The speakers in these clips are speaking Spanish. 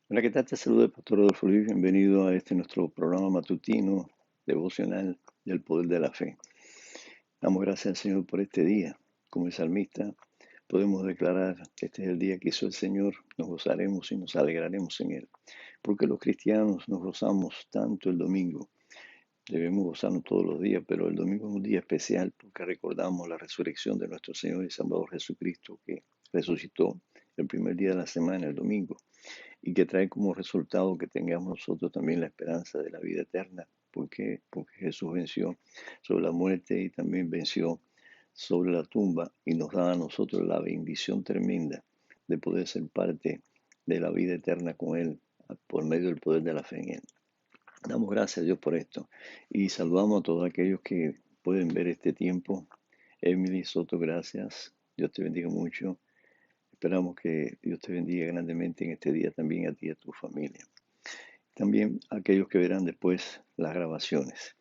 Hola, ¿qué tal? Te saluda el pastor Adolfo Luis. Bienvenido a este nuestro programa matutino devocional del poder de la fe. Damos gracias al Señor por este día. Como el salmista, podemos declarar que este es el día que hizo el Señor. Nos gozaremos y nos alegraremos en él. Porque los cristianos nos gozamos tanto el domingo. Debemos gozarnos todos los días, pero el domingo es un día especial porque recordamos la resurrección de nuestro Señor y Salvador Jesucristo, que resucitó el primer día de la semana, el domingo, y que trae como resultado que tengamos nosotros también la esperanza de la vida eterna, porque Jesús venció sobre la muerte y también venció sobre la tumba y nos da a nosotros la bendición tremenda de poder ser parte de la vida eterna con Él por medio del poder de la fe en Él. Damos gracias a Dios por esto y saludamos a todos aquellos que pueden ver este tiempo. Emily Soto, gracias. Dios te bendiga mucho. Esperamos que Dios te bendiga grandemente en este día también a ti y a tu familia. También a aquellos que verán después las grabaciones.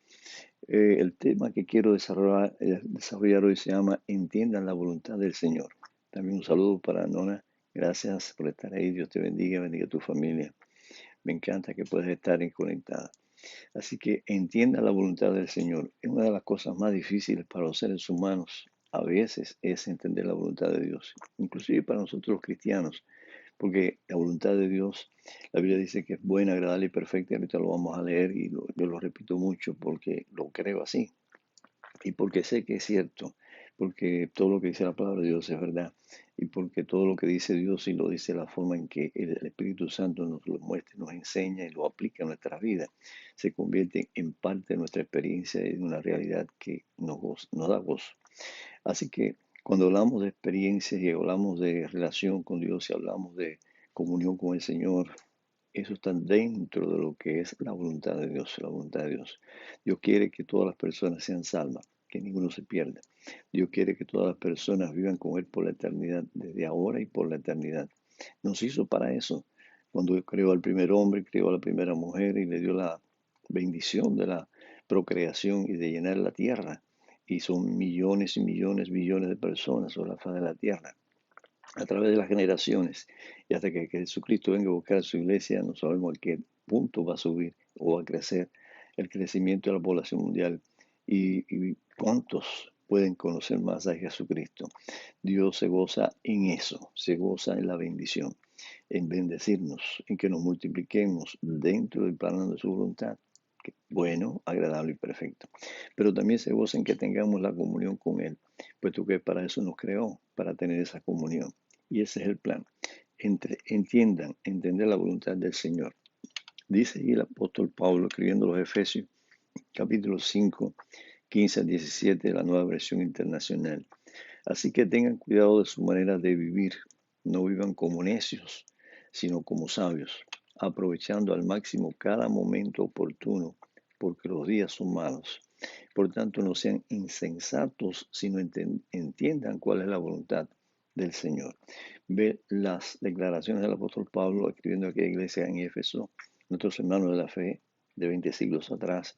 El tema que quiero desarrollar hoy se llama Entiendan la voluntad del Señor. También un saludo para Nona. Gracias por estar ahí. Dios te bendiga, bendiga a tu familia. Me encanta que puedas estar conectada. Así que entienda la voluntad del Señor. Es una de las cosas más difíciles para los seres humanos. A veces es entender la voluntad de Dios, inclusive para nosotros los cristianos, porque la voluntad de Dios, la Biblia dice que es buena, agradable y perfecta. Ahorita lo vamos a leer y yo lo repito mucho porque lo creo así y porque sé que es cierto, porque todo lo que dice la palabra de Dios es verdad, y porque todo lo que dice Dios y lo dice de la forma en que el Espíritu Santo nos lo muestra, nos enseña y lo aplica en nuestras vidas, se convierte en parte de nuestra experiencia y de una realidad que nos da gozo. Así que cuando hablamos de experiencias y hablamos de relación con Dios y hablamos de comunión con el Señor, eso está dentro de lo que es la voluntad de Dios, la voluntad de Dios. Dios quiere que todas las personas sean salvas, que ninguno se pierda. Dios quiere que todas las personas vivan con Él por la eternidad, desde ahora y por la eternidad. Nos hizo para eso. Cuando creó al primer hombre, creó a la primera mujer y le dio la bendición de la procreación y de llenar la tierra. Y son millones y millones, billones de personas sobre la faz de la tierra a través de las generaciones y hasta que Jesucristo venga a buscar a su iglesia, no sabemos a qué punto va a subir o va a crecer el crecimiento de la población mundial y cuántos pueden conocer más a Jesucristo. Dios se goza en eso, se goza en la bendición, en bendecirnos, en que nos multipliquemos dentro del plano de su voluntad, bueno, agradable y perfecto. Pero también se goza en que tengamos la comunión con Él, puesto que para eso nos creó, para tener esa comunión. Y ese es el plan. Entender la voluntad del Señor. Dice ahí el apóstol Pablo escribiendo a los Efesios, capítulo 5, 15 al 17, de la Nueva Versión Internacional. Así que tengan cuidado de su manera de vivir. No vivan como necios, sino como sabios, aprovechando al máximo cada momento oportuno, porque los días son malos. Por tanto, no sean insensatos, sino entiendan cuál es la voluntad del Señor. Ve las declaraciones del apóstol Pablo escribiendo a aquella iglesia en Éfeso, nuestros hermanos de la fe de 20 siglos atrás,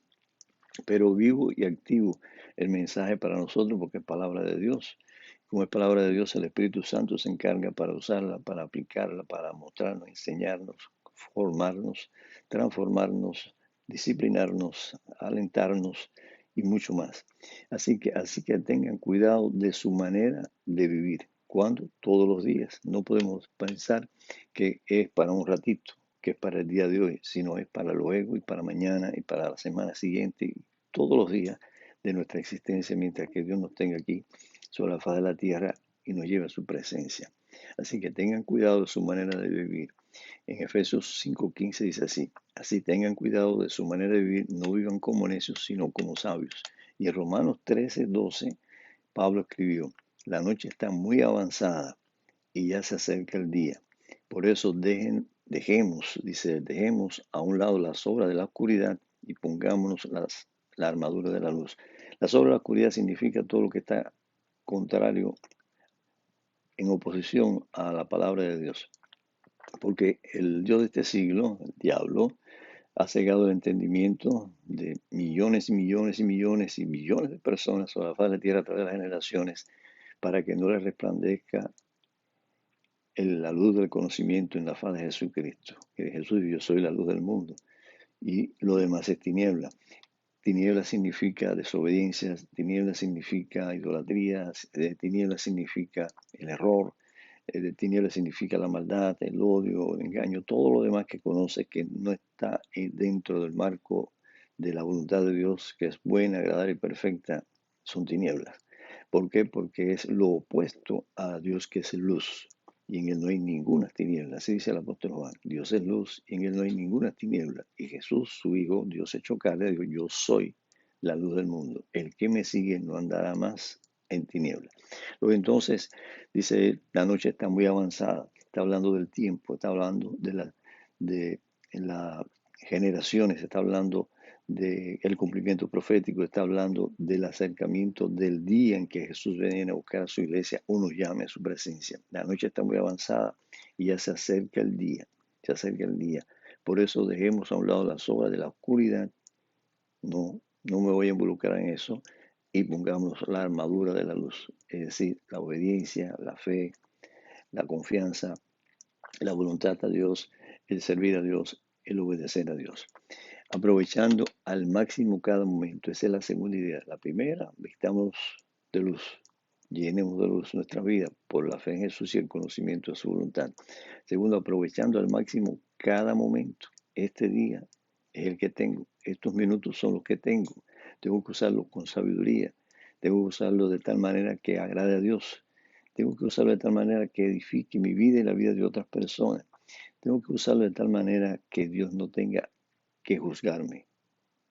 pero vivo y activo el mensaje para nosotros porque es palabra de Dios. Como es palabra de Dios, el Espíritu Santo se encarga para usarla, para aplicarla, para mostrarnos, enseñarnos, formarnos, transformarnos, disciplinarnos, alentarnos y mucho más. Así que tengan cuidado de su manera de vivir. ¿Cuándo? Todos los días. No podemos pensar que es para un ratito, que es para el día de hoy, sino es para luego y para mañana y para la semana siguiente y todos los días de nuestra existencia mientras que Dios nos tenga aquí sobre la faz de la tierra y nos lleve a su presencia. Así que tengan cuidado de su manera de vivir. En Efesios 5:15 dice así tengan cuidado de su manera de vivir, no vivan como necios, sino como sabios. Y en Romanos 13:12, Pablo escribió, la noche está muy avanzada y ya se acerca el día. Por eso dejemos a un lado las obras de la oscuridad y pongámonos la armadura de la luz. Las obras de la oscuridad significa todo lo que está contrario, en oposición a la palabra de Dios. Porque el Dios de este siglo, el diablo, ha cegado el entendimiento de millones y millones y millones y millones de personas sobre la faz de la tierra a través de las generaciones para que no les resplandezca la luz del conocimiento en la faz de Jesucristo. Que Jesús, yo soy la luz del mundo. Y lo demás es tiniebla. Tiniebla significa desobediencia, tiniebla significa idolatría, tiniebla significa el error, tiniebla significa la maldad, el odio, el engaño, todo lo demás que conoce que no está dentro del marco de la voluntad de Dios, que es buena, agradable y perfecta, son tinieblas. ¿Por qué? Porque es lo opuesto a Dios, que es luz, y en él no hay ninguna tiniebla. Así dice el apóstol Juan: Dios es luz y en él no hay ninguna tiniebla. Y Jesús, su Hijo, Dios hecho carne, dijo: yo soy la luz del mundo. El que me sigue no andará más en tinieblas. Luego entonces dice: la noche está muy avanzada. Está hablando del tiempo, está hablando de las generaciones, está hablando del cumplimiento profético, está hablando del acercamiento del día en que Jesús viene a buscar a su iglesia o nos llame a su presencia. La noche está muy avanzada y ya se acerca el día, se acerca el día. Por eso dejemos a un lado las obras de la oscuridad. No me voy a involucrar en eso, y pongamos la armadura de la luz, es decir, la obediencia, la fe, la confianza, la voluntad a Dios, el servir a Dios, el obedecer a Dios. Aprovechando al máximo cada momento. Esa es la segunda idea. La primera: vistamos de luz, llenemos de luz nuestra vida por la fe en Jesús y el conocimiento de su voluntad. Segundo, aprovechando al máximo cada momento. Este día es el que tengo, estos minutos son los que tengo. Tengo que usarlo con sabiduría, tengo que usarlo de tal manera que agrade a Dios, tengo que usarlo de tal manera que edifique mi vida y la vida de otras personas. Tengo que usarlo de tal manera que Dios no tenga que juzgarme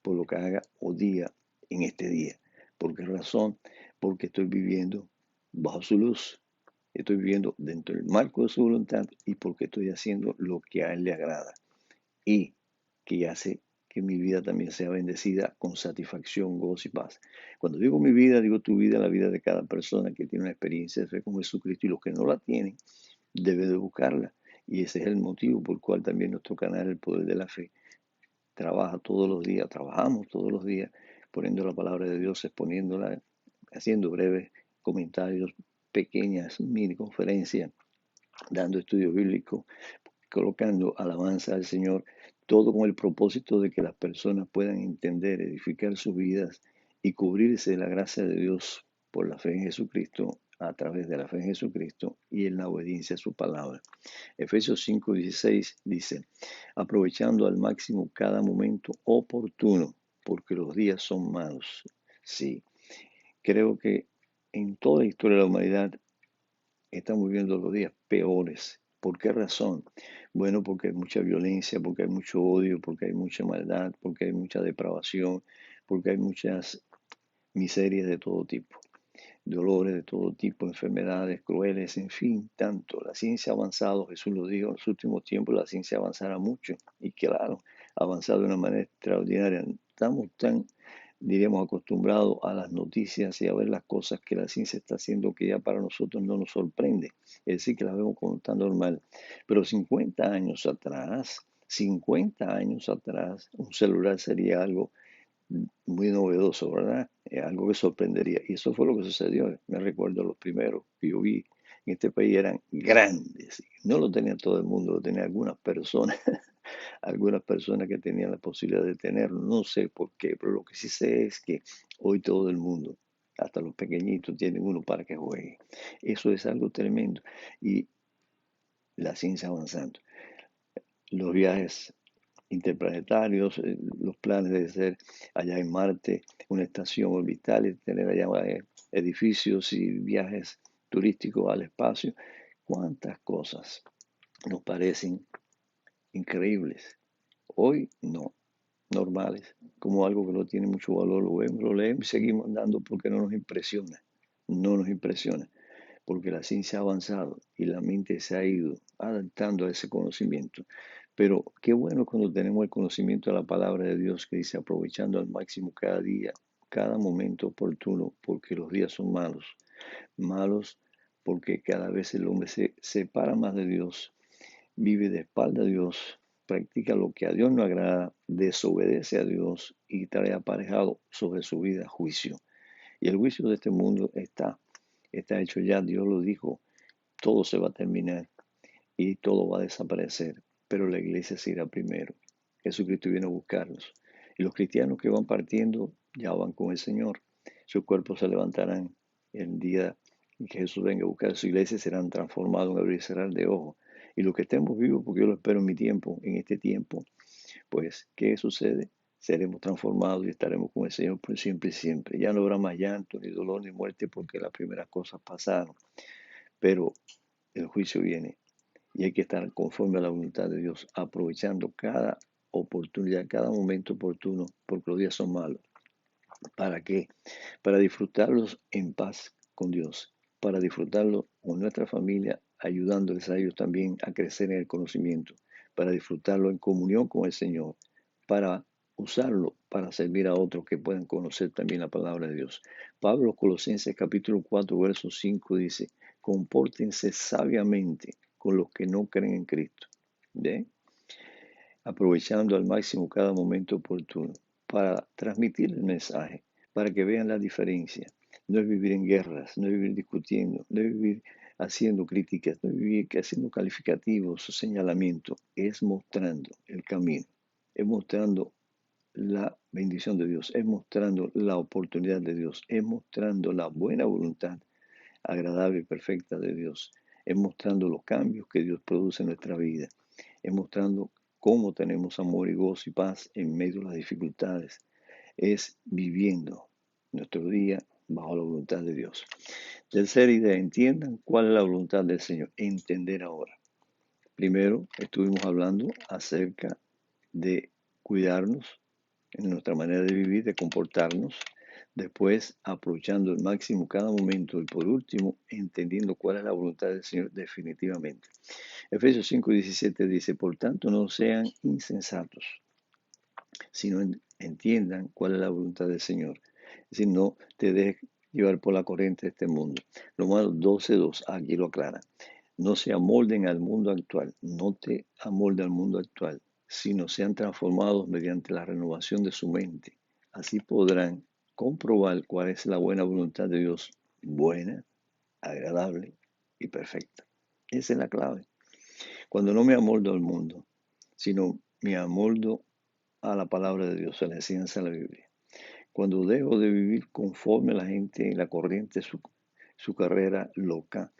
por lo que haga o diga en este día. ¿Por qué razón? Porque estoy viviendo bajo su luz, estoy viviendo dentro del marco de su voluntad, y porque estoy haciendo lo que a Él le agrada y que hace que mi vida también sea bendecida con satisfacción, gozo y paz. Cuando digo mi vida, digo tu vida, la vida de cada persona que tiene una experiencia de fe con Jesucristo, y los que no la tienen deben de buscarla. Y ese es el motivo por el cual también nuestro canal, El Poder de la Fe, trabajamos todos los días, poniendo la palabra de Dios, exponiéndola, haciendo breves comentarios, pequeñas mini conferencias, dando estudios bíblicos, colocando alabanza al Señor, todo con el propósito de que las personas puedan entender, edificar sus vidas y cubrirse de la gracia de Dios por la fe en Jesucristo, a través de la fe en Jesucristo y en la obediencia a su palabra. Efesios 5:16 dice: aprovechando al máximo cada momento oportuno, porque los días son malos. Sí, creo que en toda la historia de la humanidad estamos viviendo los días peores. ¿Por qué razón? Bueno, porque hay mucha violencia, porque hay mucho odio, porque hay mucha maldad, porque hay mucha depravación, porque hay muchas miserias de todo tipo, dolores de todo tipo, enfermedades crueles, en fin, tanto. La ciencia ha avanzado, Jesús lo dijo: en los últimos tiempos la ciencia avanzará mucho, y claro, ha avanzado de una manera extraordinaria. Estamos tan, diríamos, acostumbrados a las noticias y a ver las cosas que la ciencia está haciendo, que ya para nosotros no nos sorprende, es decir, que las vemos como tan normal. Pero 50 años atrás, un celular sería algo muy novedoso, ¿verdad? Algo que sorprendería. Y eso fue lo que sucedió. Me recuerdo los primeros que yo vi en este país, eran grandes. No lo tenía todo el mundo, lo tenían algunas personas, algunas personas que tenían la posibilidad de tenerlo. No sé por qué, pero lo que sí sé es que hoy todo el mundo, hasta los pequeñitos, tienen uno para que juegue. Eso es algo tremendo. Y la ciencia avanzando. Los viajes interplanetarios, los planes de ser allá en Marte, una estación orbital, y tener allá edificios y viajes turísticos al espacio. ¿Cuántas cosas nos parecen increíbles? Hoy no, normales, como algo que no tiene mucho valor. Lo vemos, lo leemos y seguimos andando porque no nos impresiona. No nos impresiona, porque la ciencia ha avanzado y la mente se ha ido adaptando a ese conocimiento. Pero qué bueno cuando tenemos el conocimiento de la palabra de Dios, que dice: aprovechando al máximo cada día, cada momento oportuno, porque los días son malos. Malos porque cada vez el hombre se separa más de Dios, vive de espalda a Dios, practica lo que a Dios no agrada, desobedece a Dios y trae aparejado sobre su vida juicio. Y el juicio de este mundo está hecho ya. Dios lo dijo: todo se va a terminar. y todo va a desaparecer, pero la iglesia se irá primero. Jesucristo viene a buscarnos. Y los cristianos que van partiendo ya van con el Señor. Sus cuerpos se levantarán el día en que Jesús venga a buscar a su iglesia, serán transformados en abrir y cerrar de ojos. Y los que estemos vivos, porque yo lo espero en mi tiempo, en este tiempo, pues, ¿qué sucede? Seremos transformados y estaremos con el Señor por siempre y siempre. Ya no habrá más llanto, ni dolor, ni muerte, porque las primeras cosas pasaron. Pero el juicio viene y hay que estar conforme a la voluntad de Dios, aprovechando cada oportunidad, cada momento oportuno, porque los días son malos. ¿Para qué? Para disfrutarlos en paz con Dios, para disfrutarlos con nuestra familia, ayudándoles a ellos también a crecer en el conocimiento, para disfrutarlo en comunión con el Señor, para usarlo para servir a otros que puedan conocer también la palabra de Dios. Pablo, Colosenses capítulo 4, verso 5 dice, compórtense sabiamente con los que no creen en Cristo. ¿Ve? Aprovechando al máximo cada momento oportuno para transmitir el mensaje, para que vean la diferencia. No es vivir en guerras, no es vivir discutiendo, no es vivir haciendo críticas, no es vivir haciendo calificativos o señalamientos, es mostrando el camino, es mostrando la bendición de Dios, es mostrando la oportunidad de Dios, es mostrando la buena voluntad agradable y perfecta de Dios, es mostrando los cambios que Dios produce en nuestra vida, es mostrando cómo tenemos amor y gozo y paz en medio de las dificultades, es viviendo nuestro día bajo la voluntad de Dios. Tercera idea, entiendan cuál es la voluntad del Señor. Entender ahora. Primero, estuvimos hablando acerca de cuidarnos en nuestra manera de vivir, de comportarnos. Después, aprovechando al máximo cada momento. Y por último, entendiendo cuál es la voluntad del Señor definitivamente. Efesios 5:17 dice, por tanto, no sean insensatos, sino entiendan cuál es la voluntad del Señor. Es decir, no te dejes llevar por la corriente de este mundo. Romanos 12:2, aquí lo aclara. No se amolden al mundo actual, no te amolden al mundo actual, sino sean transformados mediante la renovación de su mente. Así podrán comprobar cuál es la buena voluntad de Dios, buena, agradable y perfecta. Esa es la clave. Cuando no me amoldo al mundo, sino me amoldo a la palabra de Dios, a la enseñanza de la Biblia. Cuando dejo de vivir conforme a la gente en la corriente de su carrera loca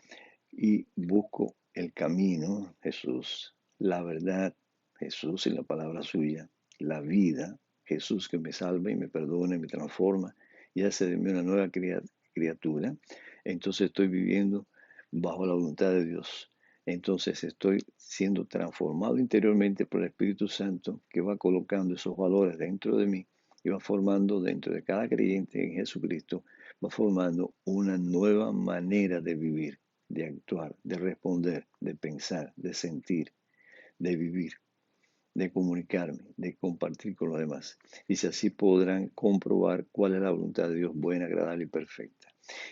y busco el camino, Jesús, la verdad, Jesús y la palabra suya, la vida, Jesús que me salva y me perdona y me transforma y hace de mí una nueva criatura, entonces estoy viviendo bajo la voluntad de Dios. Entonces estoy siendo transformado interiormente por el Espíritu Santo que va colocando esos valores dentro de mí y va formando dentro de cada creyente en Jesucristo, va formando una nueva manera de vivir, de actuar, de responder, de pensar, de sentir, de vivir, de comunicarme, de compartir con los demás. Y si así podrán comprobar cuál es la voluntad de Dios buena, agradable y perfecta.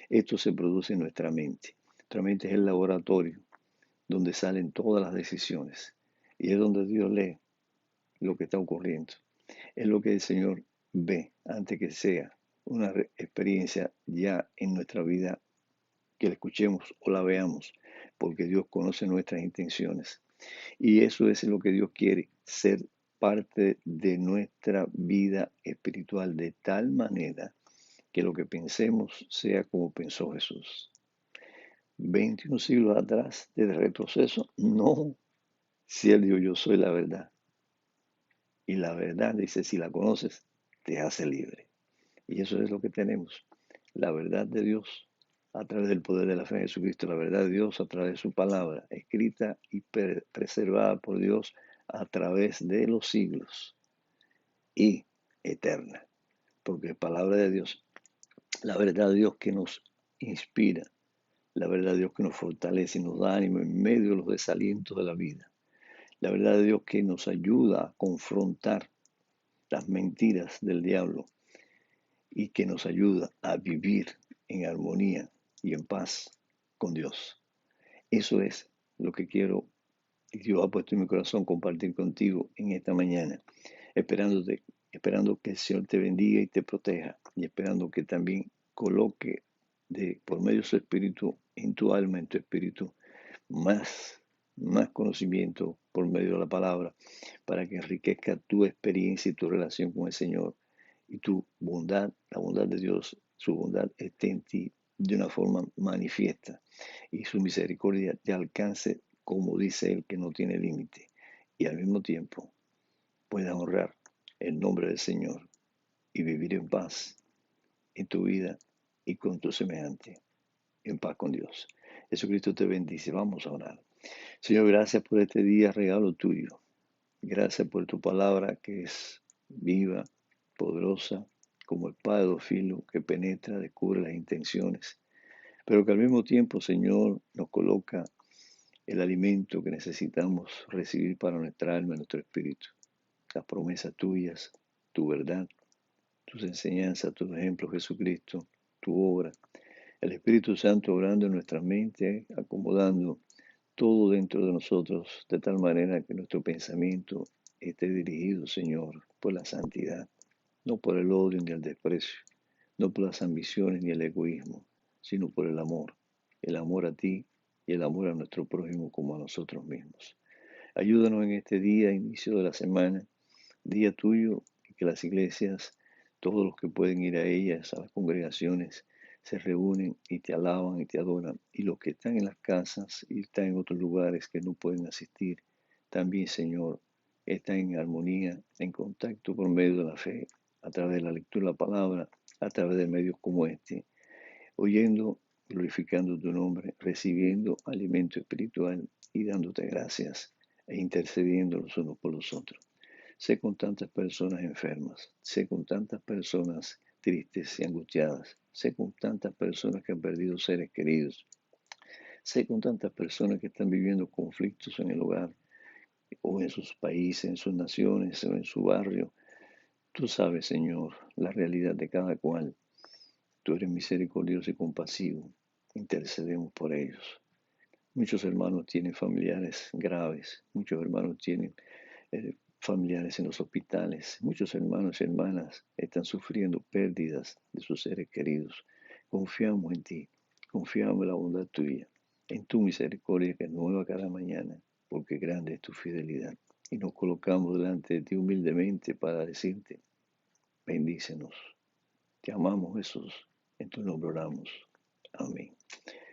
Esto se produce en nuestra mente. Nuestra mente es el laboratorio donde salen todas las decisiones. Y es donde Dios lee lo que está ocurriendo. Es lo que el Señor ve antes que sea una experiencia ya en nuestra vida, que la escuchemos o la veamos, porque Dios conoce nuestras intenciones. Y eso es lo que Dios quiere, ser parte de nuestra vida espiritual de tal manera que lo que pensemos sea como pensó Jesús. 21 siglos atrás de retroceso, no. Si Él dijo, yo soy la verdad. Y la verdad, dice, si la conoces, te hace libre. Y eso es lo que tenemos. La verdad de Dios a través del poder de la fe en Jesucristo. La verdad de Dios a través de su palabra, escrita y preservada por Dios a través de los siglos y eterna. Porque es palabra de Dios, la verdad de Dios que nos inspira, la verdad de Dios que nos fortalece y nos da ánimo en medio de los desalientos de la vida. La verdad de Dios que nos ayuda a confrontar las mentiras del diablo y que nos ayuda a vivir en armonía y en paz con Dios. Eso es lo que quiero y Dios ha puesto en mi corazón compartir contigo en esta mañana, esperando que el Señor te bendiga y te proteja y esperando que también coloque por medio de su espíritu en tu alma, en tu espíritu, más más conocimiento por medio de la palabra, para que enriquezca tu experiencia y tu relación con el Señor. Y tu bondad, la bondad de Dios, su bondad esté en ti de una forma manifiesta. Y su misericordia te alcance, como dice Él, que no tiene límite. Y al mismo tiempo puedas honrar el nombre del Señor y vivir en paz en tu vida y con tu semejante, en paz con Dios. Jesucristo te bendice. Vamos a orar. Señor, gracias por este día, regalo tuyo. Gracias por tu palabra que es viva, poderosa, como espada de dos filos que penetra, descubre las intenciones, pero que al mismo tiempo, Señor, nos coloca el alimento que necesitamos recibir para nuestra alma y nuestro espíritu. Las promesas tuyas, tu verdad, tus enseñanzas, tus ejemplos, Jesucristo, tu obra, el Espíritu Santo obrando en nuestra mente, acomodando todo dentro de nosotros, de tal manera que nuestro pensamiento esté dirigido, Señor, por la santidad, no por el odio ni el desprecio, no por las ambiciones ni el egoísmo, sino por el amor a ti y el amor a nuestro prójimo como a nosotros mismos. Ayúdanos en este día, inicio de la semana, día tuyo, y que las iglesias, todos los que pueden ir a ellas, a las congregaciones, se reúnen y te alaban y te adoran. Y los que están en las casas y están en otros lugares que no pueden asistir, también, Señor, están en armonía, en contacto por medio de la fe, a través de la lectura de la palabra, a través de medios como este, oyendo, glorificando tu nombre, recibiendo alimento espiritual y dándote gracias e intercediendo los unos por los otros. Sé con tantas personas enfermas, sé con tantas personas tristes y angustiadas, sé con tantas personas que han perdido seres queridos, sé con tantas personas que están viviendo conflictos en el hogar o en sus países, en sus naciones o en su barrio. Tú sabes, Señor, la realidad de cada cual. Tú eres misericordioso y compasivo. Intercedemos por ellos. Muchos hermanos tienen familiares graves, muchos hermanos tienen familiares en los hospitales. Muchos hermanos y hermanas están sufriendo pérdidas de sus seres queridos. Confiamos en ti, confiamos en la bondad tuya, en tu misericordia que es nueva cada mañana, porque grande es tu fidelidad. Y nos colocamos delante de ti humildemente para decirte, bendícenos. Te amamos, Jesús. En tu nombre oramos. Amén.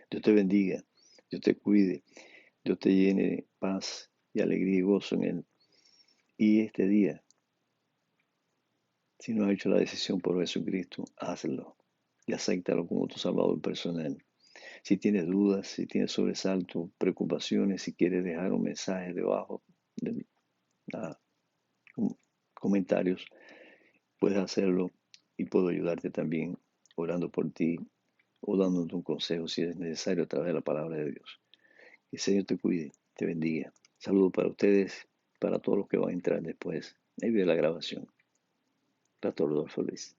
Dios te bendiga, Dios te cuide, Dios te llene de paz y alegría y gozo en Él. Y este día, si no has hecho la decisión por Jesucristo, hazlo y acéptalo como tu Salvador personal. Si tienes dudas, si tienes sobresaltos, preocupaciones, si quieres dejar un mensaje debajo de comentarios, puedes hacerlo y puedo ayudarte también orando por ti o dándote un consejo si es necesario a través de la palabra de Dios. Que el Señor te cuide, te bendiga. Saludos para ustedes, para todos los que van a entrar después. Ahí ve la grabación. Pastor Rodolfo Luis.